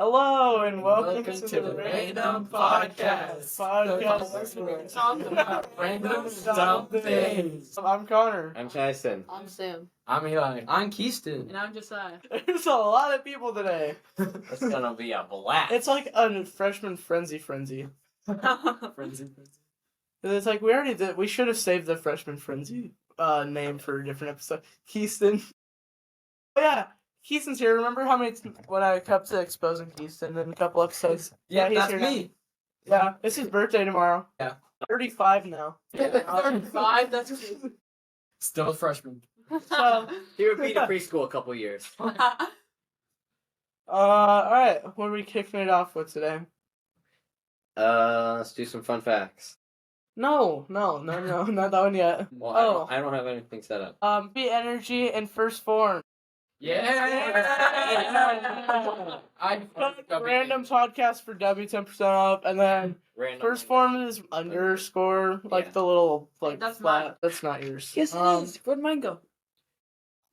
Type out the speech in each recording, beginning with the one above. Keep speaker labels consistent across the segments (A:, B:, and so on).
A: Hello and welcome to
B: to
A: the
B: Random Podcast.
A: Podcast
B: We're
A: where we
B: talking about random dumb things.
A: I'm Connor.
C: I'm Keiston.
D: I'm Sam.
B: I'm Eli. I'm Keiston.
D: And I'm Josiah.
A: There's a lot of people today.
C: It's gonna be a blast.
A: It's like a freshman frenzy.
B: Frenzy.
A: It's like we should have saved the freshman frenzy name for a different episode. Keiston. Oh yeah, Keiston's here. Remember when I kept exposing Keiston in a couple episodes?
B: Yeah,
A: he's
B: that's
A: here
B: me.
A: now. Yeah, it's his birthday tomorrow.
B: Yeah.
A: 35 now.
D: 35, that's cute.
B: Still a freshman.
A: So,
C: He repeated preschool a couple years.
A: alright, what are we kicking it off with today?
C: Let's do some fun facts.
A: No, not that one yet.
C: Well, I don't have anything set up.
A: Be energy in first form.
B: Yeah.
A: Random podcast for W, 10% off, and then
C: Random.
A: first form is underscore, like the little
D: That's
A: flat.
D: mine.
A: That's not yours.
D: Yes, it is. Where'd mine go?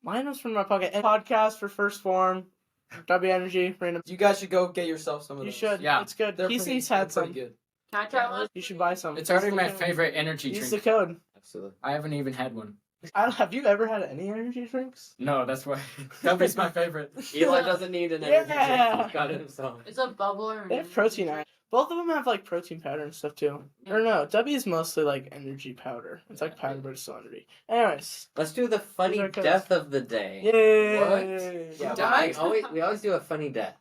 A: Mine was from my pocket. And podcast for first form, W energy, random.
B: You guys should go get yourself some of
A: You
B: those.
A: should.
B: Yeah.
A: It's good.
B: They're
A: He's
B: pretty
A: had some.
B: good.
D: Can I try one?
A: You should buy some.
B: It's already
A: Use
B: my
A: the code.
B: favorite energy
A: Use
B: drink.
A: the code.
C: Absolutely.
B: I haven't even had one.
A: Have you ever had any energy drinks?
B: No, that's why. W's my favorite.
C: Eli doesn't need an energy
A: Yeah.
C: drink. He's got it himself.
D: It's a bubbler.
A: They have protein. Both of them have like protein powder and stuff too. Or no, W is mostly like energy powder. It's like powder, but it's still energy. Anyways,
C: Let's do the funny
A: These are codes.
C: death of the day.
A: yay!
C: Yeah,
B: Died?
C: we always do a funny death.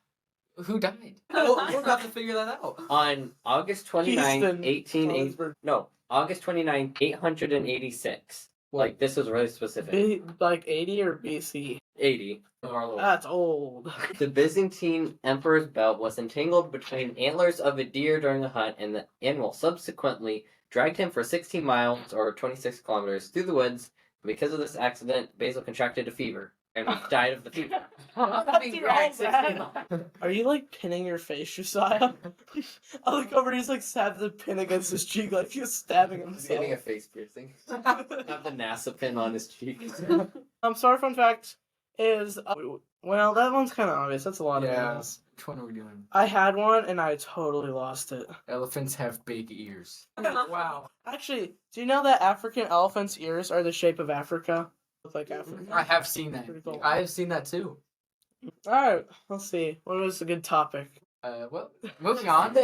B: Who died? We're about to figure that out.
C: On August 29th,
A: Keiston.
C: August 29th, 886. Like, this was really specific.
A: Like 80 or BC?
C: 80. of our Lord.
A: That's old.
C: The Byzantine emperor's belt was entangled between antlers of a deer during a hunt, and the animal subsequently dragged him for 16 miles, or 26 kilometers, through the woods. Because of this accident, Basil contracted a fever and died of the fever.
A: Are you like pinning your face, Josiah? I look over and he's like stabbed the pin against his cheek like he was stabbing
C: He's
A: himself.
C: getting a face piercing. Have the NASA pin on his cheek.
A: Sorry, fun fact is, well, that one's kind of obvious. That's a lot of
B: Yeah.
A: animals.
B: Which one are we doing?
A: I had one and I totally lost it.
B: Elephants have big ears.
D: Wow.
A: Actually, do you know that African elephants' ears are the shape of Africa? Look like Africa.
B: I have seen that.
A: Pretty cool.
B: I have seen that too.
A: Alright, let's see. What was a good topic?
B: Well, moving on.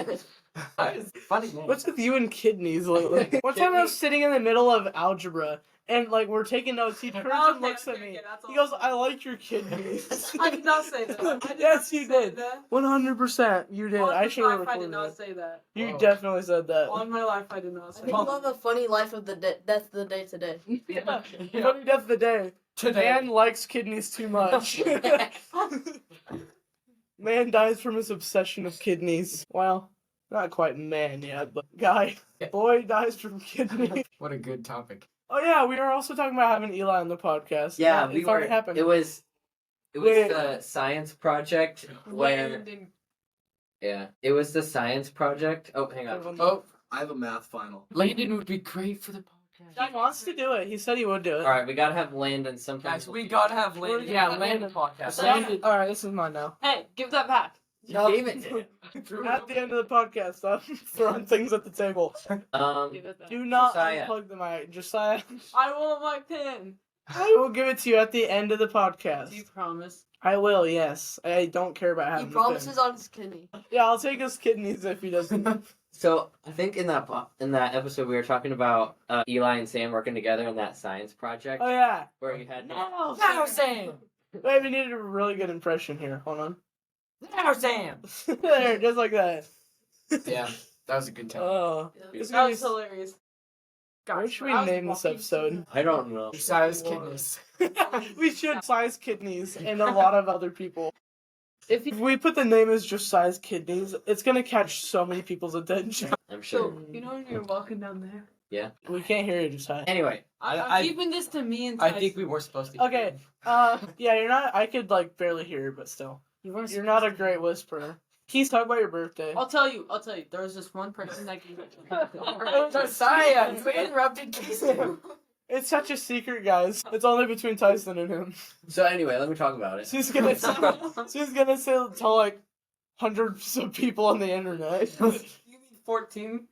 B: Funny name.
A: What's with you and kidneys lately? One time I was sitting in the middle of algebra and like we're taking notes. He turns and looks at me. He goes, "I like your kidneys."
D: I did not say that. I did
A: Yes,
D: not
A: you
D: say
A: did.
D: that.
A: 100%. You did.
D: On
A: I
D: my
A: should have
D: life, I
A: recorded
D: did not
A: that.
D: say that.
A: You
B: Whoa.
A: definitely said that.
D: On my life, I did not say
E: I think we'll have a funny life of the death of the day today.
A: Yeah. Funny death of the day. Man likes kidneys too much. Man dies from his obsession of kidneys. Well, not quite man yet, but guy. Boy dies from kidneys.
B: What a good topic.
A: Oh yeah, we were also talking about having Eli on the podcast.
C: Yeah,
A: It's already happened.
C: It was
A: Wait.
C: the science project where.
D: Landon.
C: Yeah, it was the science project. Oh, hang on.
B: Oh,
F: I have a math final.
B: Landon would be great for the podcast.
A: He wants to do it. He said he would do it.
C: All right, we gotta have Landon sometime.
B: Guys, we gotta have Landon.
A: Yeah,
B: on the
A: Landon.
B: podcast.
A: Landon. All right, this is mine now.
D: Hey, give that back.
C: You gave it to him.
A: At the end of the podcast, I'm throwing things at the table.
D: Give it back.
A: Do not
C: Josiah.
A: unplug the mic. Josiah,
D: I want my pin.
A: I will give it to you at the end of the podcast.
D: Do you promise?
A: I will, yes. I don't care about
E: He
A: having the
E: promises
A: pin.
E: on his kidney.
A: Yeah, I'll take his kidneys if he doesn't.
C: So I think in that episode we were talking about Eli and Sam working together in that science project
A: Oh, yeah.
C: where you had
A: No,
B: Sam!
A: Wait, we needed a really good impression here. Hold on.
B: Now, Sam!
A: There, just like that.
B: Yeah, that was a good time.
A: Oh. It's
D: That
A: gonna
D: was
A: be...
D: hilarious.
A: What should we
D: I was
A: name this
D: walking-
A: episode?
C: I don't know.
B: Josiah's kidneys.
A: We should size kidneys and a lot of other people.
D: If
A: If we put the name as just size kidneys, it's gonna catch so many people's attention.
C: I'm sure.
D: So, you know when you're walking down there?
A: We can't hear you, Josiah.
C: Anyway,
D: I'm keeping this to me and
B: I
D: Tyson.
B: think we were supposed to.
A: Okay, yeah, you're not. I could like barely hear, but still, you're not a great whisperer. Keith, talk about your birthday.
D: I'll tell you. There was this one person that gave it to me.
B: Josiah, you interrupted Keiston.
A: It's such a secret, guys. It's only between Tyson and him.
C: so anyway, let me talk about it.
A: She's gonna tell like hundreds of people on the internet.
B: You mean 14?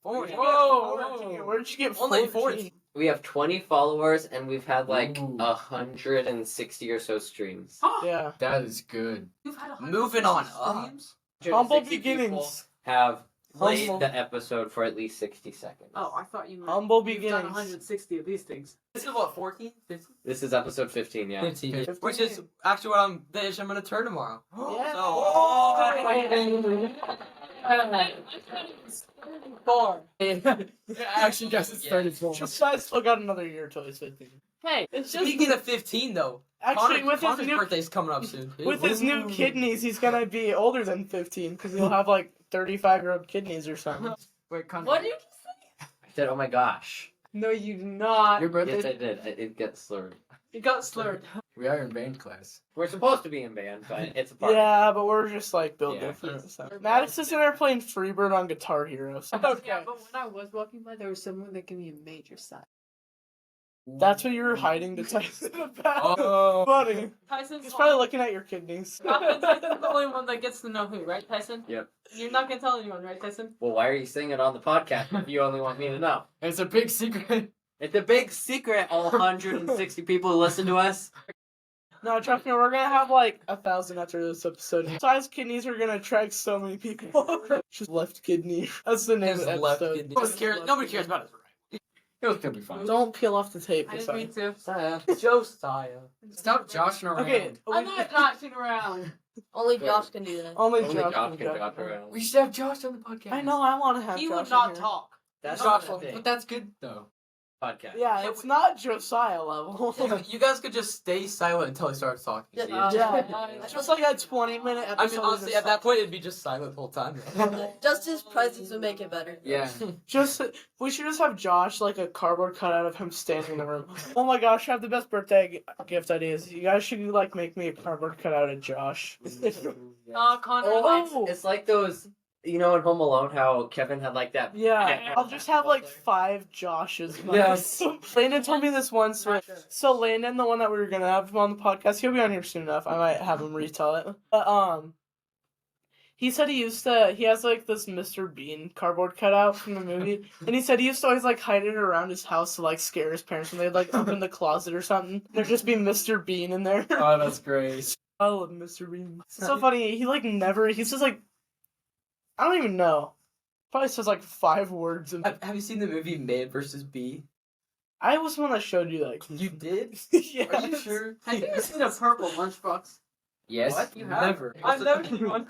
A: Whoa,
B: Whoa.
A: where'd you get
B: Only
A: 14?
C: We have 20 followers, and we've had like
B: Ooh.
C: 160 or so streams.
A: Yeah.
B: That is good.
D: You've had
B: Moving on
D: 160
B: up.
D: streams?
A: Humble
C: 160
A: beginnings.
C: people have played
A: Humble.
C: the episode for at least 60 seconds.
D: Oh, I thought you meant
A: Humble
D: you've
A: beginnings.
D: done 160 of these things.
B: This is what, 14? 15?
C: This is episode 15, yeah.
B: 15. Which is actually what the age I'm gonna turn tomorrow.
A: Yeah.
D: Four.
B: Actually, guess it's 34.
A: Josiah still got another year till he's 15.
D: Hey,
A: It's just
B: Speaking of 15, though,
A: actually with his
B: Connor's
A: new
B: birthday's coming up soon.
A: with his new kidneys, he's gonna be older than 15 because he'll have like 35-year-old kidneys or something.
B: Wait, Connor.
D: what did you
C: I said, oh my gosh.
D: No, you do not.
B: Your birthday?
C: Yes, I did. It gets slurred.
D: You got slurred.
B: We are in band class.
C: We're supposed to be in band, but it's a part.
A: Yeah, but we're just like built
C: Yeah.
A: different. So. Maddox is in there playing Freebird on Guitar Hero. So okay.
D: Yeah, but when I was walking by, there was someone that gave me a major sign.
A: That's what you were hiding to Tyson about.
B: Oh.
A: Buddy.
D: Tyson's
A: He's probably looking at your kidneys.
D: Tyson's the only one that gets to know who, right, Tyson?
C: Yep.
D: You're not gonna tell anyone, right, Tyson?
C: Well, why are you saying it on the podcast if you only want me to know?
B: It's a big secret.
C: It's a big secret, all 160 people who listen to us.
A: No, trust me, we're gonna have like 1,000 after this episode. Size kidneys are gonna attract so many people. Just left kidney. That's the name
B: His
A: of the
B: left
A: episode.
B: kidney. Nobody cares about his right. It was fine.
A: Don't peel off the tape.
D: I
A: Josiah.
D: didn't mean to.
C: Josiah.
B: Stop joshing around.
A: Okay.
D: I'm not joshing around.
E: Only Josh can do that.
A: Only
C: Only
A: Josh
C: Josh
A: can
C: can
A: go.
C: joke around.
B: We should have Josh on the podcast.
A: I know. I want to have.
D: He
A: Josh
D: would not
A: in here.
D: talk.
C: That's
B: Josh,
C: not the thing.
B: but that's good though.
C: Podcast.
A: Yeah, it's not Josiah level.
B: You guys could just stay silent until he starts talking.
E: Yeah.
A: Yeah. It's just like a 20-minute episode.
B: I mean, honestly, at that point, it'd be just silent the whole time.
E: Just his presence would make it better.
B: Yeah.
A: We should just have Josh, like a cardboard cutout of him standing in the room. Oh my gosh, I have the best birthday gift ideas. You guys should like make me a cardboard cutout of Josh.
D: Connor.
A: Oh.
C: It's like those, you know, in Home Alone, how Kevin had like that.
A: Yeah, I'll just have like 5 Joshes.
B: Yes.
A: Landon told me this once. So Landon, the one that we were gonna have on the podcast, he'll be on here soon enough. I might have him retell it. But he said he has like this Mr. Bean cardboard cutout from the movie, and he said he used to always like hide it around his house to like scare his parents when they'd like open the closet or something. There'd just be Mr. Bean in there.
B: Oh, that's great.
A: I love Mr. Bean. It's so funny. He like never. He says like, I don't even know. Probably says like 5 words. And
B: Have you seen the movie Man vs. Bee?
A: I was the one that showed you that.
B: You did?
A: Yeah.
B: Are you sure?
D: Have you ever seen a purple lunchbox?
B: Yes.
D: What? You have?
B: Never.
D: I've never seen one.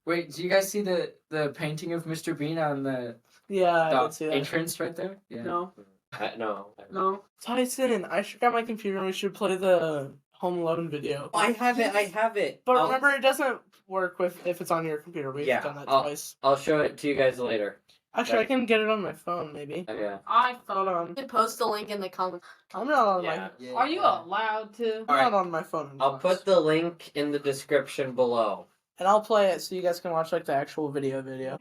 B: Wait, do you guys see the painting of Mr. Bean on the
A: Yeah, I did see that.
B: entrance right there? Yeah.
D: No.
C: No.
D: No.
A: Tyson, I should grab my computer and we should play the Home Alone video.
C: I have it.
A: But
C: I'll-
A: remember, it doesn't work if it's on your computer. We've
C: Yeah,
A: done that
C: I'll-
A: twice.
C: I'll show it to you guys later.
A: Actually, I can get it on my phone, maybe.
C: Oh, yeah.
D: I
A: Hold
D: thought.
A: on.
E: You can post the link in the comments.
A: I'm not on
C: Yeah.
D: Are you allowed to?
A: I'm not on my phone.
C: I'll put the link in the description below.
A: And I'll play it so you guys can watch like the actual video.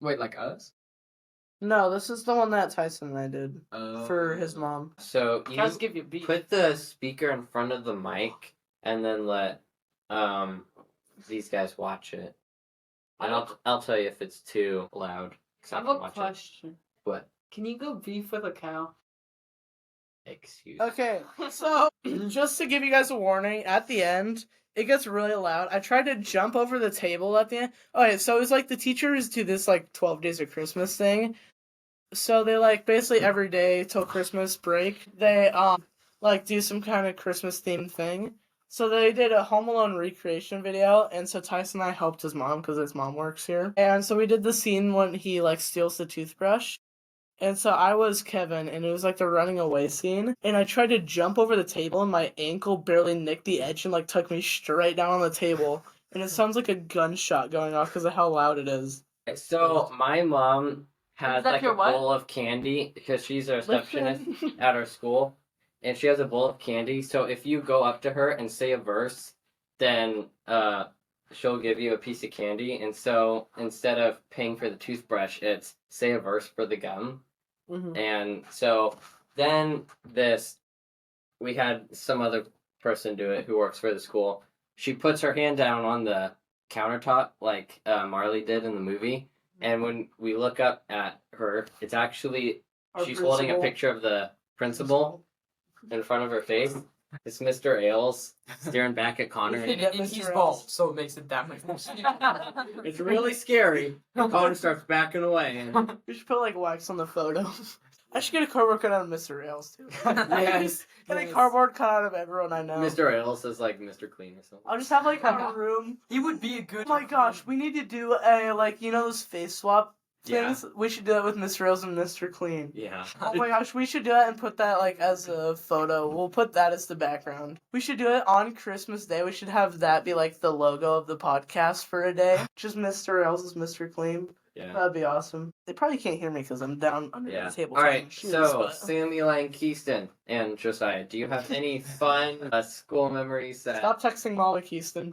B: Wait, like us?
A: No, this is the one that Tyson and I did
B: Oh.
A: for his mom.
C: So
D: Let's
C: you
D: give you a beat.
C: put the speaker in front of the mic and then let these guys watch it. And I'll tell you if it's too loud. 'cause
D: I have
C: can
D: a
C: watch it.
D: question.
C: What?
D: Can you go beef with a cow?
C: Excuse.
A: Okay, so just to give you guys a warning, at the end, it gets really loud. I tried to jump over the table at the end. Okay, so it's like the teachers do this like 12 days of Christmas thing. So they like basically every day till Christmas break, they like do some kind of Christmas themed thing. So they did a Home Alone recreation video, and so Tyson and I helped his mom because his mom works here. And so we did the scene when he like steals the toothbrush. And so I was Kevin, and it was like the running away scene. And I tried to jump over the table, and my ankle barely nicked the edge and like took me straight down on the table. And it sounds like a gunshot going off because of how loud it is.
C: So my mom has
D: Is that
C: like a
D: your what?
C: bowl of candy because she's a receptionist at our school, and she has a bowl of candy. So if you go up to her and say a verse, then she'll give you a piece of candy. And so instead of paying for the toothbrush, it's say a verse for the gum.
A: Mhm.
C: And so then we had some other person do it who works for the school. She puts her hand down on the countertop like Marley did in the movie. And when we look up at her, it's actually she's holding a picture of the principal in front of her face. It's Mr. Ailes staring back at Connor.
B: And he's bald, so it makes it that much more scary.
C: It's really scary. Connor starts backing away. And...
A: We should put like wax on the photo. I should get a cardboard cut out of Mr. Ailes too.
B: Yes.
A: Get a cardboard cut out of everyone I know.
C: Mr. Ailes is like Mr. Clean or something.
A: I'll just have like a room.
B: He would be a good.
A: Oh my gosh, we need to do a like those face swap things. We should do that with Mr. Ailes and Mr. Clean.
C: Yeah.
A: Oh my gosh, we should do that and put that like as a photo. We'll put that as the background. We should do it on Christmas Day. We should have that be like the logo of the podcast for a day. Just Mr. Ailes as Mr. Clean.
C: Yeah.
A: That'd be awesome. They probably can't hear me because I'm down under the table.
C: All right.
A: Shoes,
C: So
A: but-
C: Samuel and Keiston and Josiah, do you have any fun school memories that?
A: Stop texting Molly Keiston.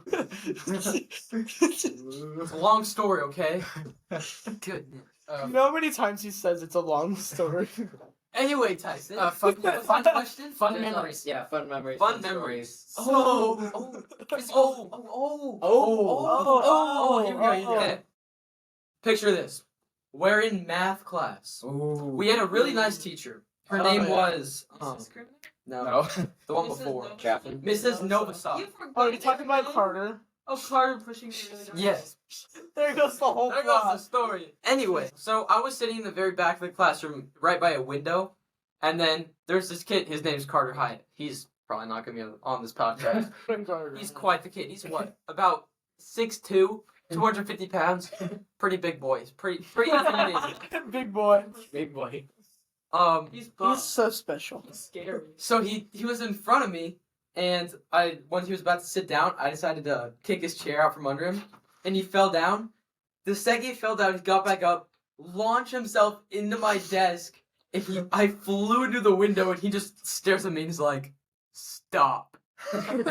B: It's a long story, okay? Goodness.
A: You know how many times he says it's a long story?
B: Anyway, Tyson. Fun question. Fun memories.
C: Yeah, fun memories.
B: Fun
C: stories.
B: Here we go. Okay. Picture this. We're in math class. We had a really nice teacher. Her name was no, the one before.
C: Chaplin.
B: Mrs. Novosad.
A: Oh, you're talking about Carter?
D: Oh, Carter pushing me.
B: Yes.
A: There goes the whole
B: There goes the
A: plot.
B: story. Anyway, so I was sitting in the very back of the classroom, right by a window, and then there's this kid. His name's Carter Hyatt. He's probably not gonna be on this podcast. He's quite the kid. He's what, about 6'2", 250 pounds. Pretty big boy. He's pretty intimidating.
A: Big boy.
C: Big boy.
B: He's
A: He's so special.
B: scary. So he was in front of me, and once he was about to sit down, I decided to kick his chair out from under him, and he fell down. The second he fell down, he got back up, launched himself into my desk, and I flew into the window, and he just stares at me and he's like, "Stop." and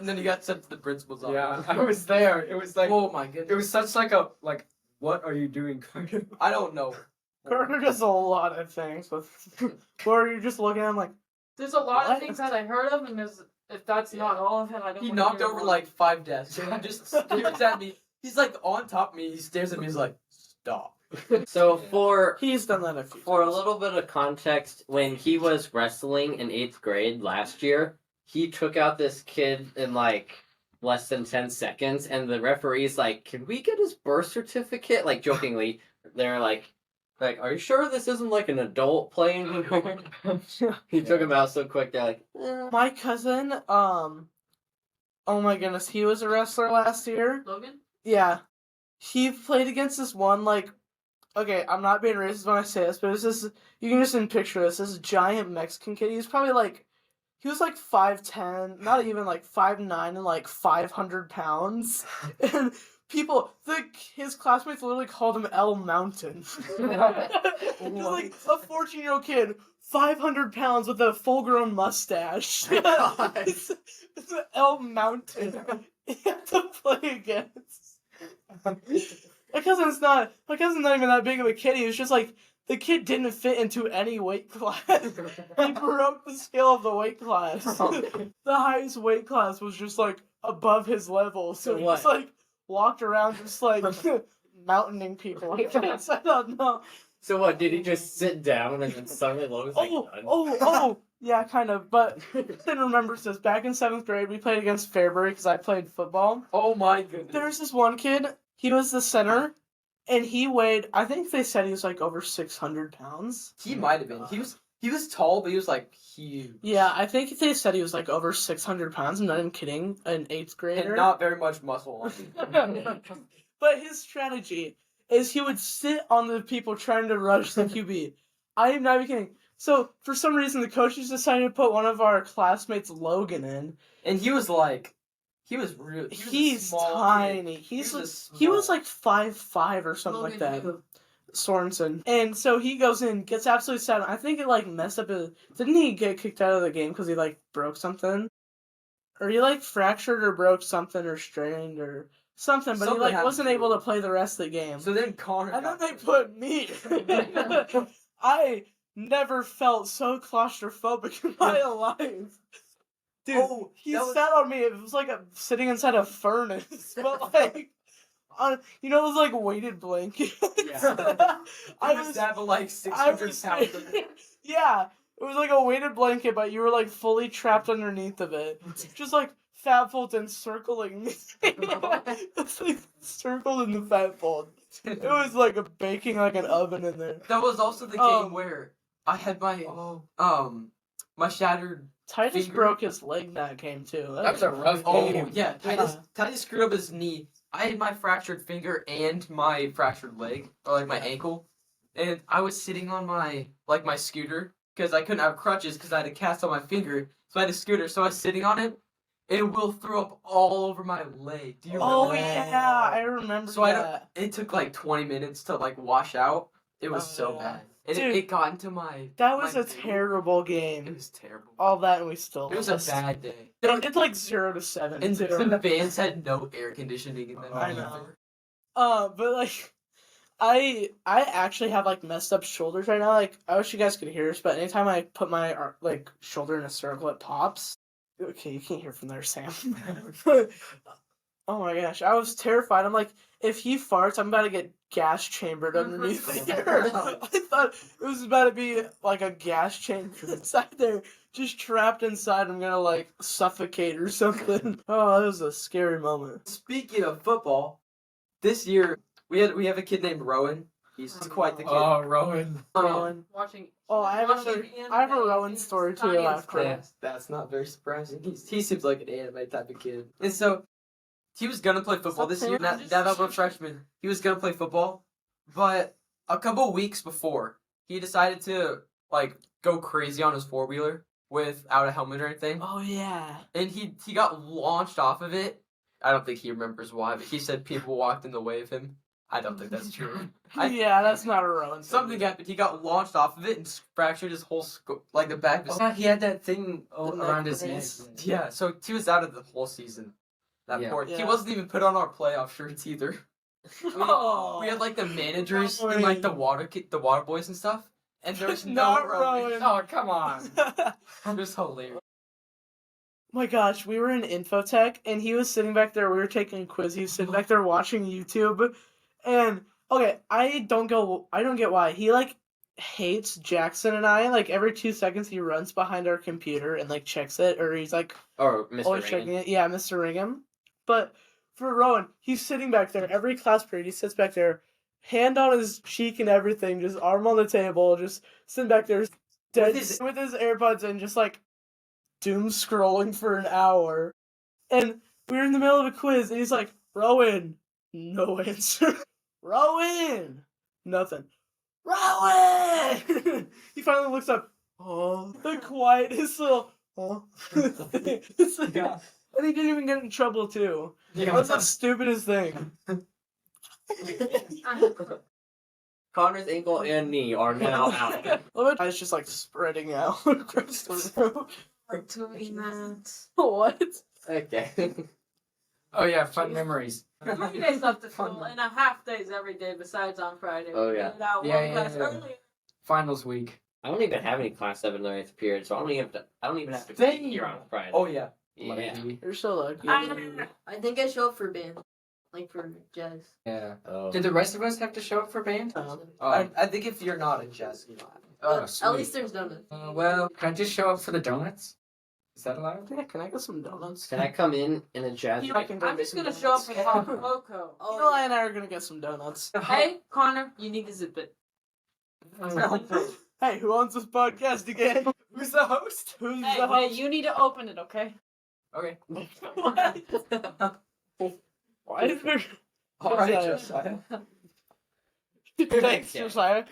B: then he got sent to the principal's office.
F: Yeah, I was there. It was like,
B: Oh my goodness.
F: it was such like, what are you doing, Carter?
B: I don't know.
A: Carter does a lot of things with where you're just looking at him like,
D: There's a lot
A: What?
D: of things that I heard of, and if that's not all of it, I don't.
B: He
D: wanna
B: knocked
D: hear
B: over
D: more.
B: like 5 desks and he just stares at me. He's like on top of me. He stares at me. He's like, "Stop."
C: So for
A: he's done that a few
C: a
A: times.
C: little bit of context, when he was wrestling in 8th grade last year, he took out this kid in like less than 10 seconds, and the referee's like, "Can we get his birth certificate?" Like jokingly, they're like, "Are you sure this isn't like an adult playing?" He took him out so quick. They're like,
A: My cousin, oh my goodness, he was a wrestler last year.
D: Logan.
A: Yeah. He played against this one, like, okay, I'm not being racist when I say this, but it's this, you can just picture this giant Mexican kid. He was probably like, he was like 5'10", not even like 5'9", and like 500 pounds. And his classmates literally called him El Mountain. He's like a 14-year-old kid, 500 pounds with a full-grown mustache. It's El Mountain. You have to play against. My cousin's not even that big of a kid. He was just like, the kid didn't fit into any weight class. He broke the scale of the weight class. The highest weight class was just like above his level. So he just like walked around just like mountaining people. I guess. I don't know.
C: so what? Did he just sit down and then suddenly Logan's like, "Done?"
A: Oh, yeah, kind of. But then remembers this. Back in 7th grade, we played against Fairbury because I played football.
B: Oh my goodness.
A: There's this one kid. He was the center, and he weighed. I think they said he was like over 600 pounds.
B: He might have been. He was tall, but he was like huge.
A: Yeah, I think they said he was like over 600 pounds. I'm not even kidding. An 8th grader.
B: And not very much muscle on him.
A: But his strategy is he would sit on the people trying to rush the QB. I am not even kidding. So for some reason, the coaches decided to put one of our classmates, Logan, in.
B: And he was like, he's
A: tiny. He was like 5'5" or something like that. Sorensen. And so he goes in, gets absolutely sad. I think it like messed up his. Didn't he get kicked out of the game because he like broke something? Or he like fractured or broke something or strained or something, but
B: Something
A: he like
B: happened
A: wasn't
B: to
A: able
B: him.
A: to play the rest of the game.
B: So then Connor.
A: And then they put me. I never felt so claustrophobic in my life. Dude,
B: Oh,
A: he
B: that was-
A: sat on me. It was like sitting inside a furnace, but like, you know those like weighted blankets.
B: Yeah.
A: I
B: was
A: was
B: that like
A: I
B: 600
A: was
B: pounds.
A: yeah, it was like a weighted blanket, but you were like fully trapped underneath of it, just like Fat Fulton circling me. It's like circled in the Fat Fold. It was like baking like an oven in there.
B: That was also the game where I had my my shattered.
A: Titus
B: Finger?
A: broke his leg in that game too.
F: That was a rough
B: Oh
F: game.
B: yeah, Titus screwed up his knee. I had my fractured finger and my fractured leg, or like my ankle, and I was sitting on my scooter because I couldn't have crutches because I had a cast on my finger. So I had a scooter, so I was sitting on it, and Will threw up all over my leg. Do you remember?
A: Oh
B: that?
A: yeah, I remember
B: So
A: that.
B: it took like 20 minutes to like wash out. It was so
A: yeah.
B: bad, and
A: Dude,
B: it got into my.
A: That was
B: my
A: a
B: knee.
A: terrible
B: It
A: game.
B: was terrible.
A: All that and we still
B: It was a
A: lost.
B: bad day.
A: It's like 0-7.
B: And
A: too.
B: the vans had no air conditioning in them.
A: I know. But like, I actually have like messed up shoulders right now. Like, I wish you guys could hear this, but anytime I put my like shoulder in a circle, it pops. Okay, you can't hear from there, Sam. Oh my gosh, I was terrified. I'm like, if he farts, I'm about to get gas chambered underneath here. I thought it was about to be like a gas chamber inside there, just trapped inside. I'm gonna like suffocate or something. Oh, that was a scary moment.
B: Speaking of football, this year we have a kid named Rowan. He's quite the kid.
F: Oh, Rowan.
A: Rowan.
D: Watching.
A: Oh, I have a Rowan story too after.
B: That's not very surprising. He seems like an anime type of kid. And so he was gonna play football this year. Now that we're freshmen, he was gonna play football, but a couple weeks before, he decided to like go crazy on his 4-wheeler without a helmet or anything.
A: Oh yeah.
B: And he got launched off of it. I don't think he remembers why, but he said people walked in the way of him. I don't think that's true.
A: Yeah, that's not a Rowan.
B: Something happened. He got launched off of it and fractured his whole like the back of his.
F: Yeah, he had that thing
A: The
F: around his neck.
A: necklace.
B: Yeah, so he was out of the whole season. That
F: Yeah.
B: poor. He
A: Yeah.
B: wasn't even put on our playoff shirts either.
A: Oh.
B: We had like the managers and like the water boys and stuff, and there was no
A: Not
B: Rowan.
A: Rowan.
F: Oh, come on.
B: It was hilarious.
A: My gosh, we were in Infotech, and he was sitting back there. We were taking a quiz. He was sitting back there watching YouTube, and okay, I don't get why he like hates Jackson and I. Like every 2 seconds, he runs behind our computer and like checks it, or he's like
C: Or Mr.
A: always
C: Raymond.
A: checking it. Yeah, Mr. Ringham. But for Rowan, he's sitting back there every class period. He sits back there, hand on his cheek and everything, just arm on the table, just sitting back there, dead with his AirPods in, just like doom scrolling for an hour. And we were in the middle of a quiz, and he's like, "Rowan, no answer. Rowan, nothing. Rowan." He finally looks up. Oh, the quietest little. Oh, it's like, and he didn't even get in trouble too. That's the stupidest thing.
C: Connor's ankle and knee are now out.
A: It's just like spreading out across the room.
E: Doing that.
A: What?
C: Okay.
F: Oh, yeah, fun memories.
D: 3 days left of school and a half days every day besides on Friday.
C: Oh, yeah.
D: We did out
F: Yeah,
D: one
F: yeah,
D: class
F: yeah.
D: earlier.
F: Finals week.
C: I don't even have any class 7 or 8th period, so I don't even have to be
B: Dang.
C: here on Friday.
B: Oh yeah.
C: Yeah.
F: Lady.
A: You're so lucky.
E: I think I show up for band. Like for jazz.
F: Yeah.
C: Oh.
F: Did the rest of us have to show up for band?
A: Um,
B: I think if you're not a jazz, you're not.
F: Oh,
E: But
F: sweet.
E: at least there's donuts.
F: Well, can I just show up for the donuts? Is that allowed?
A: Yeah, can I get some donuts?
C: Can I come in a jazz?
A: I can go
D: I'm
A: get
D: just
A: some
D: gonna show up for
A: donuts.
D: Pop Loco.
A: Eli and I are gonna get some donuts.
D: Hey, Connor, you need to zip it.
A: Hey, who owns this podcast again?
B: Who's the host?
A: Who's
D: Hey,
A: the
D: hey,
A: host?
D: you need to open it, okay?
B: Okay.
A: Why is there...
B: All right,
A: Josiah.
B: Josiah.
A: Thanks,
C: Yeah.
A: Josiah.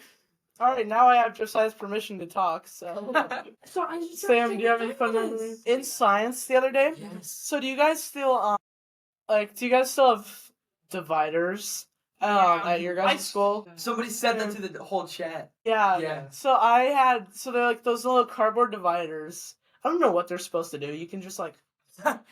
A: Alright, now I have Josiah's permission to talk, so... Sam, do you have any fun memories? In science the other day?
B: Yes.
A: So do you guys still, do you guys still have dividers, at your guys' school?
B: Somebody said that to the whole chat.
A: Yeah.
B: Yeah.
A: So they're like those little cardboard dividers. I don't know what they're supposed to do. You can just like...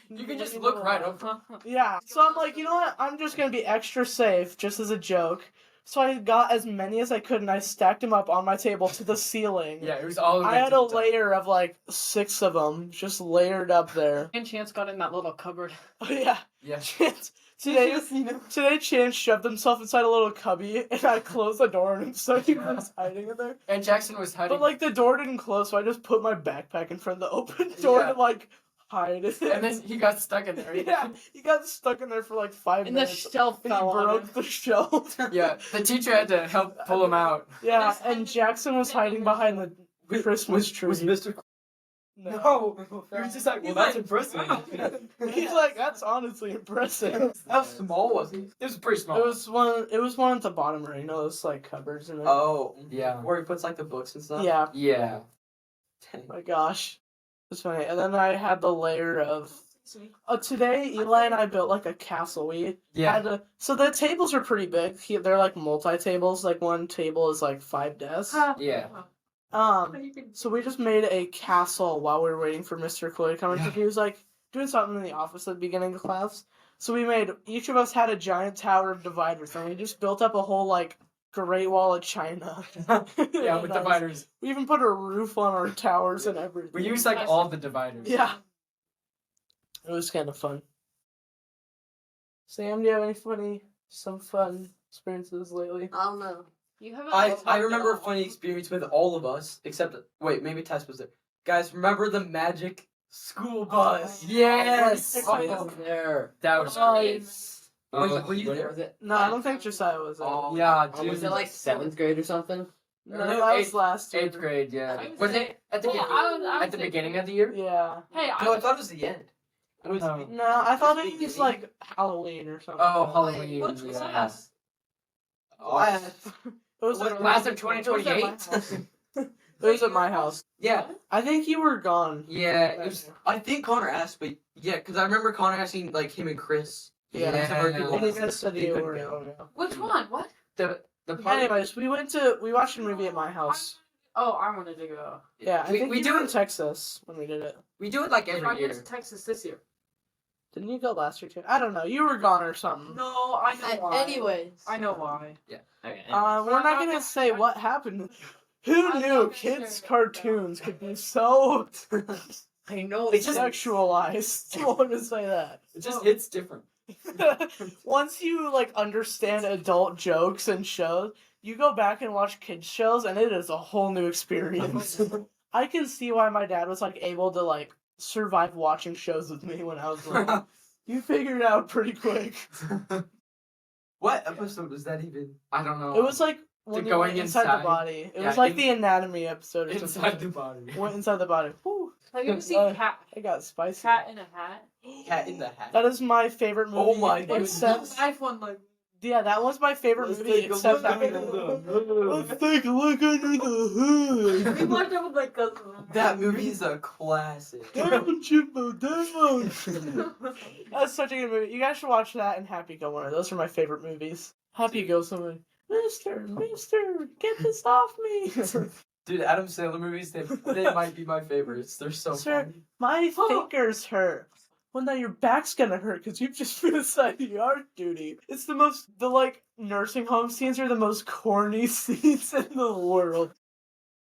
B: You can just look right over.
A: Yeah. So I'm like, you know what? I'm just gonna be extra safe, just as a joke. So I got as many as I could, and I stacked them up on my table to the ceiling.
F: Yeah, it was all.
A: I had a layer of like 6 of them, just layered up there.
D: And Chance got in that little cupboard.
A: Oh yeah.
F: Yeah.
A: Chance, today Chance shoved himself inside a little cubby, and I closed the door on him, so he was hiding in there.
F: And Jackson was hiding.
A: But like the door didn't close, so I just put my backpack in front of the open door
F: Yeah.
A: to like hide it.
F: and then he got stuck in there.
A: yeah, he got stuck in there for like 5
D: And the
A: minutes.
D: shelf
A: and he
D: fell on
A: broke
D: him.
A: the shelf.
F: Yeah, the teacher had to help pull him out.
A: Yeah, and Jackson was hiding behind the Christmas tree.
B: Was Mr.
A: No.
B: He was just like, well, that's impressive.
A: He's like, that's honestly impressive.
B: How small was he?
F: It was pretty small.
A: It was one at the bottom where you know those like cupboards in there.
B: Oh,
F: Yeah.
B: where he puts like the books and stuff.
A: Yeah.
F: Yeah.
A: Oh my gosh. It's funny. And then I had the layer of today Eli and I built like a castle. We
F: Yeah.
A: had so the tables are pretty big. They're like multi-tables. Like one table is like 5 desks.
F: Yeah.
A: So we just made a castle while we were waiting for Mr. Chloe to come in. He was like doing something in the office at the beginning of class. So we made, each of us had a giant tower of dividers, and we just built up a whole like Great Wall of China.
F: Yeah, with dividers.
A: We even put a roof on our towers and everything.
F: We used like all the dividers.
A: Yeah. It was kind of fun. Sam, do you have some fun experiences lately?
E: I don't know.
D: You haven't.
B: I remember a funny experience with all of us, except wait, maybe Tess was there. Guys, remember the magic school bus?
F: Yes.
C: Oh, there.
F: That was
A: Oh,
F: great.
B: Were you
C: When
B: there?
C: was it?
A: No, I don't think Josiah was there.
B: Oh,
F: Yeah,
C: Oh,
F: dude.
C: was it like 7th grade or something?
A: No, that was last year.
F: 8th grade, yeah.
D: I was
F: Was
D: there.
F: it at the
D: Yeah, I was
F: at the
D: there.
F: beginning of the year?
A: Yeah.
D: Hey,
B: No, I thought it was the end. It was
F: No.
A: No, I thought it was like Halloween or something.
F: Oh, Halloween.
D: Which was
F: yeah.
D: class?
B: Oh,
A: It was
B: What,
A: at
F: class
A: my-
F: of
A: it was at my
F: 2028?
A: house. It was at my house.
B: yeah,
A: I think you were gone.
B: yeah. It was. I think Connor asked, but yeah, because I remember Connor asking like him and Chris.
A: Yeah.
F: Yeah.
A: And he just said
B: They
A: you
B: couldn't
A: were
B: go.
A: gone.
D: Which one? What?
F: The part.
A: Anyways, we watched a movie at my house.
D: Oh, I wanted to go.
A: Yeah, I
F: We-
A: think
F: we
A: you
F: do
A: were in
F: it-
A: Texas when we did it.
F: We do it like
D: I
F: every
D: went to
F: year.
D: Texas this year.
A: Didn't you go last year too? I don't know. You were gone or something.
D: No, I know why.
E: Anyways.
D: I know why.
C: Okay.
A: We're not gonna say what happened. Who
D: I
A: knew
D: know,
A: kids'
D: sure.
A: cartoons could be so
C: I know. It's just
A: sexualized? I want to say that.
B: It just hits different.
A: Once you like understand adult jokes and shows, you go back and watch kids shows, and it is a whole new experience. I can see why my dad was like able to like survive watching shows with me when I was little. You figured it out pretty quick.
B: What episode was that even?
F: I don't know.
A: It was like when you
F: going
A: went inside
F: inside.
A: the body. It
F: Yeah,
A: was like
F: in-
A: the anatomy episode or
F: inside
A: something.
F: the body.
A: Went inside the body. Whew.
D: Have you ever seen
A: Uh,
D: Cat
A: I got spicy.
D: Cat in a Hat?
B: Cat in the Hat.
A: That is my favorite movie.
B: Oh my goodness.
A: Except,
D: Knife one like.
A: yeah, that was my favorite
B: Let's
A: movie.
B: take a
A: Except
B: look
A: that.
B: under the hood.
A: Let's take a look under the hood.
D: We watched it with like a.
B: That movie is a classic.
A: Down, Jimbo, down. That's such a good movie. You guys should watch that and Happy Gilmore. Those are my favorite movies. Happy Gilmore. Mister, get this off me.
B: Dude, Adam Sandler movies, they might be my favorites. They're so
A: Sir,
B: funny.
A: my fingers hurt. Well, now your back's gonna hurt because you've just been assigned yard duty. It's the like nursing home scenes are the most corny scenes in the world.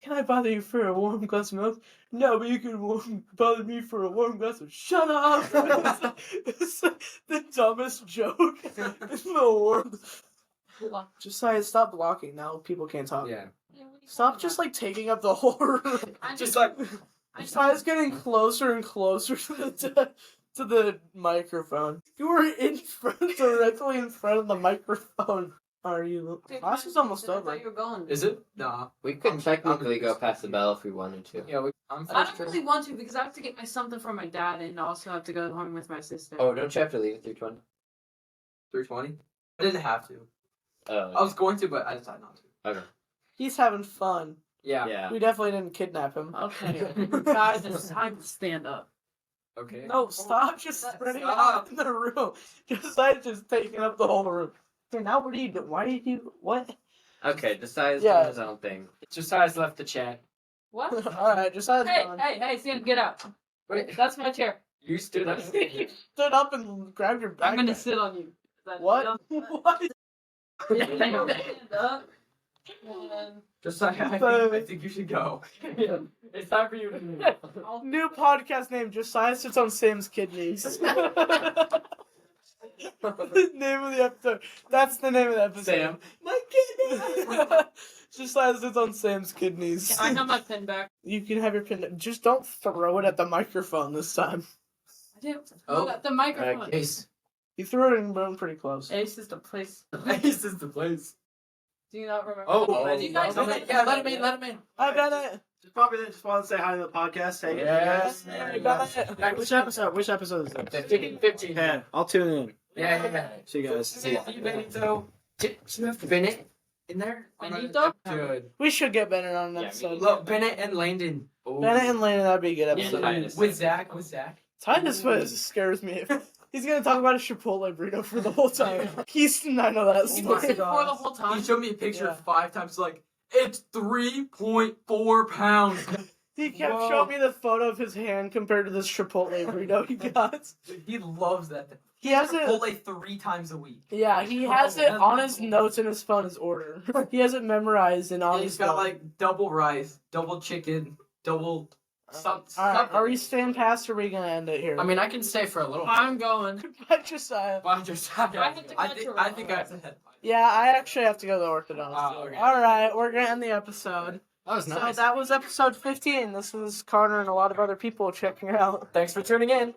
A: Can I bother you for a warm glass of milk? No, but you can bother me for a warm glass of. Shut up! It's the dumbest joke in the world. Josiah, stop blocking. Now people can't talk.
F: Yeah.
A: Stop just like taking up the whole room.
B: Just like,
A: Josiah's getting closer and closer to the microphone. You were in front, directly in front of the microphone. Are you? Class is almost over.
D: You're going.
B: is it? Nah.
C: We could technically go past the bell if we wanted to.
F: Yeah, I'm
D: I don't really want to because I have to get my something from my dad and also have to go home with my sister.
C: Oh, don't you have to leave at 3:20?
B: 320? I didn't have to.
C: Oh.
B: I was going to, but I decided not to.
C: Okay.
A: He's having fun.
F: Yeah.
C: Yeah.
A: We definitely didn't kidnap him.
D: Okay, guys, it's time to stand up.
B: Okay.
A: No, stop just spreading
B: Stop.
A: out in the room. Josiah's just taking up the whole room. So now what do you do? Why did you? What?
C: Okay, Josiah's
A: Yeah.
C: doing his own thing.
F: Josiah's left the chat.
D: What?
A: Alright, Josiah's
D: Hey,
A: gone.
D: hey, Sam, get up.
F: Wait,
D: That's my chair.
F: you stood up.
A: Stood up and grabbed your backpack.
D: I'm gonna sit on you. Is that-
A: What? What?
B: Josiah, I think you should go.
F: It's time for you to move.
A: New podcast name: Josiah sits on Sam's kidneys. Name of the episode. That's the name of the episode.
F: Sam.
A: My kidneys. Josiah sits on Sam's kidneys.
D: I have my pen back.
A: You can have your pin. Just don't throw it at the microphone this time.
D: I didn't.
B: Oh.
D: The microphone.
B: Ace.
A: You threw it in bone pretty close.
D: Ace is the place.
B: Ace is the place.
D: Do you not remember?
B: Oh,
D: do you guys
B: let him in, let him in.
A: I got it.
G: Just want to say hi to the podcast. Hey,
B: Yes.
A: I got it.
G: Hey, which episode? Which episode is this?
B: 15.
G: Yeah, I'll tune in.
B: Yeah.
G: See you guys.
B: See you, Benito. Did you have Bennett in there?
D: Benito?
B: Good.
A: We should get Bennett on an
C: Yeah,
A: episode.
B: Look, Bennett and Langdon. Ooh.
A: Bennett and Lana, that'd be a good
C: Yeah,
A: episode.
C: Titus.
B: With Zach.
A: Titus scares me. He's gonna talk about a Chipotle burrito for the whole time. Keiston, I know that
D: He
A: story.
D: was it for the whole
B: He
D: time.
B: showed me a picture
A: Yeah.
B: 5 times, like, it's 3.4 pounds.
A: He kept
B: Whoa.
A: showing me the photo of his hand compared to this Chipotle burrito he got.
B: He loves that thing.
A: He has it.
B: Chipotle 3 times a week.
A: Yeah, he has it on his notes in his phone as order. He has it memorized and on
B: And
A: his
B: he's got,
A: phone.
B: like, double rice, double chicken, double...
A: Alright, are we staying past or are we gonna end it here?
F: I mean, I can stay for a little.
D: I'm going.
A: Bye, Josiah.
F: But I'm just.
D: I have to
B: I think I have to head.
A: Yeah, I actually have to go to the orthodontist.
B: Oh, okay.
A: Alright, we're gonna end the episode.
F: That was nice.
A: So that was episode 15. This was Connor and a lot of other people checking it out.
F: Thanks for tuning in.